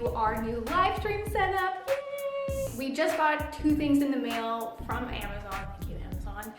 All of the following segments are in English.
you our new live stream setup. Yay! We just got 2 things in the mail from Amazon. Thank you, Amazon.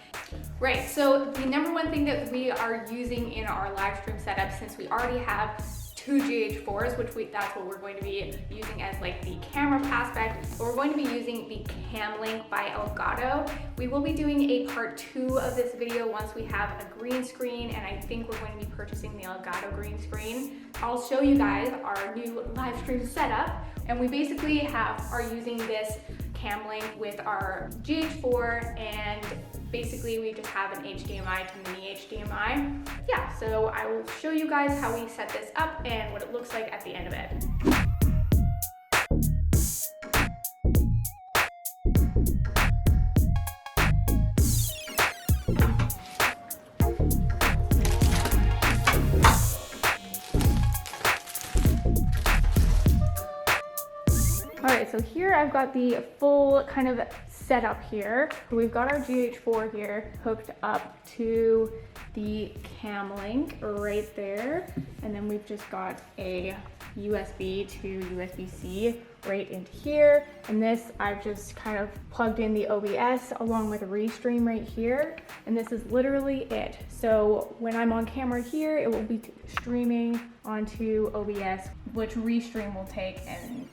Right, so the number one thing that we are using in our live stream setup, since we already have 2 GH4s, that's what we're going to be using as like the camera aspect, but we're going to be using the CamLink by Elgato. We will be doing a part 2 of this video once we have a green screen, and I think we're going to be purchasing the Elgato green screen. I'll show you guys our new live stream setup, and we basically are using this CamLink with our GH4, and basically we just have an HDMI to mini HDMI. Yeah, so I will show you guys how we set this up and what it looks like at the end of it. Alright, so here I've got the full kind of setup here. We've got our GH4 here hooked up to the CamLink right there, and then we've just got a USB to USB-C right into here, and this I've just kind of plugged in the OBS along with Restream right here, and this is literally it. So when I'm on camera here, it will be streaming onto OBS, which Restream will take and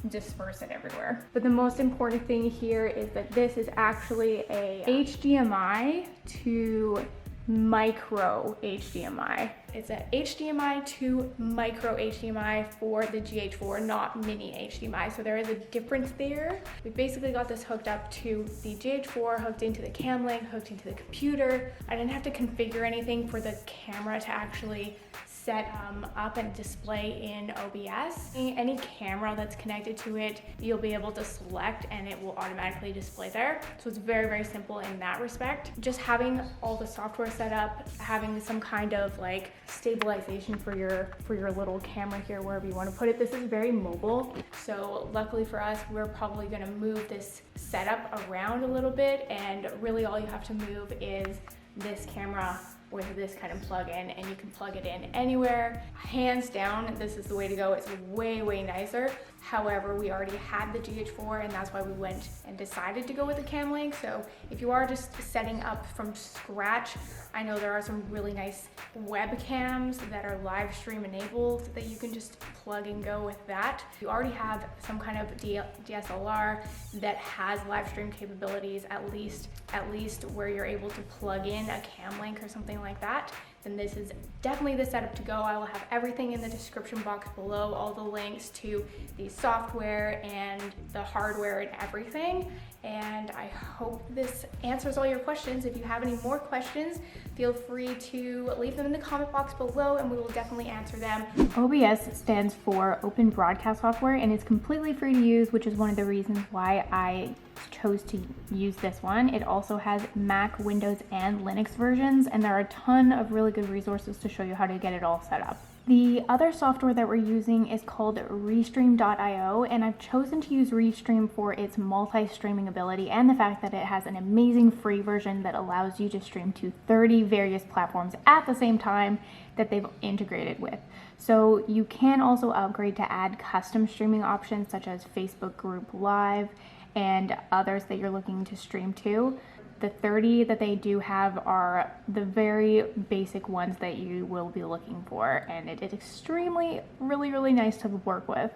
disperse it everywhere. But the most important thing here is that this is actually a HDMI to micro HDMI. It's a HDMI to micro HDMI for the GH4, not mini HDMI. So there is a difference there. We basically got this hooked up to the GH4, hooked into the CamLink, hooked into the computer. I didn't have to configure anything for the camera to actually set up and display in OBS. Any camera that's connected to it, you'll be able to select and it will automatically display there. So it's very, very simple in that respect. Just having all the software set up, having some kind of like stabilization for your little camera here, wherever you want to put it. This is very mobile. So luckily for us, we're probably gonna move this setup around a little bit, and really all you have to move is this camera with this kind of plug-in, and you can plug it in anywhere. Hands down, this is the way to go. It's way, way nicer. However, we already had the GH4, and that's why we went and decided to go with the CamLink. So if you are just setting up from scratch, I know there are some really nice webcams that are live stream enabled that you can just plug and go with that. You already have some kind of DSLR that has live stream capabilities, at least where you're able to plug in a CamLink or something like that, then this is definitely the setup to go. I will have everything in the description box below, all the links to the software and the hardware and everything. And I hope this answers all your questions. If you have any more questions, feel free to leave them in the comment box below and we will definitely answer them. OBS stands for Open Broadcast Software, and it's completely free to use, which is one of the reasons why I chose to use this one. It also has Mac, Windows, and Linux versions, and there are a ton of really good resources to show you how to get it all set up. The other software that we're using is called Restream.io, and I've chosen to use Restream for its multi-streaming ability and the fact that it has an amazing free version that allows you to stream to 30 various platforms at the same time that they've integrated with. So you can also upgrade to add custom streaming options such as Facebook Group Live and others that you're looking to stream to. The 30 that they do have are the very basic ones that you will be looking for, and it is extremely, really nice to work with.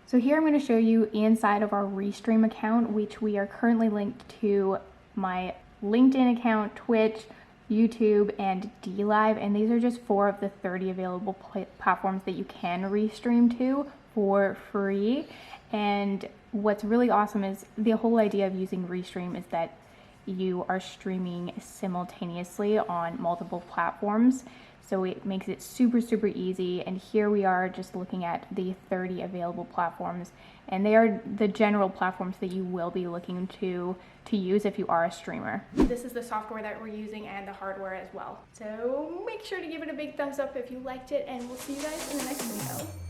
So here I'm going to show you inside of our Restream account, which we are currently linked to my LinkedIn account, Twitch, YouTube, and DLive, and these are just 4 of the 30 available platforms that you can Restream to for free. And what's really awesome is the whole idea of using Restream is that you are streaming simultaneously on multiple platforms. So it makes it super easy. And here we are just looking at the 30 available platforms, and they are the general platforms that you will be looking to use if you are a streamer. This is the software that we're using and the hardware as well. So make sure to give it a big thumbs up if you liked it, and we'll see you guys in the next video.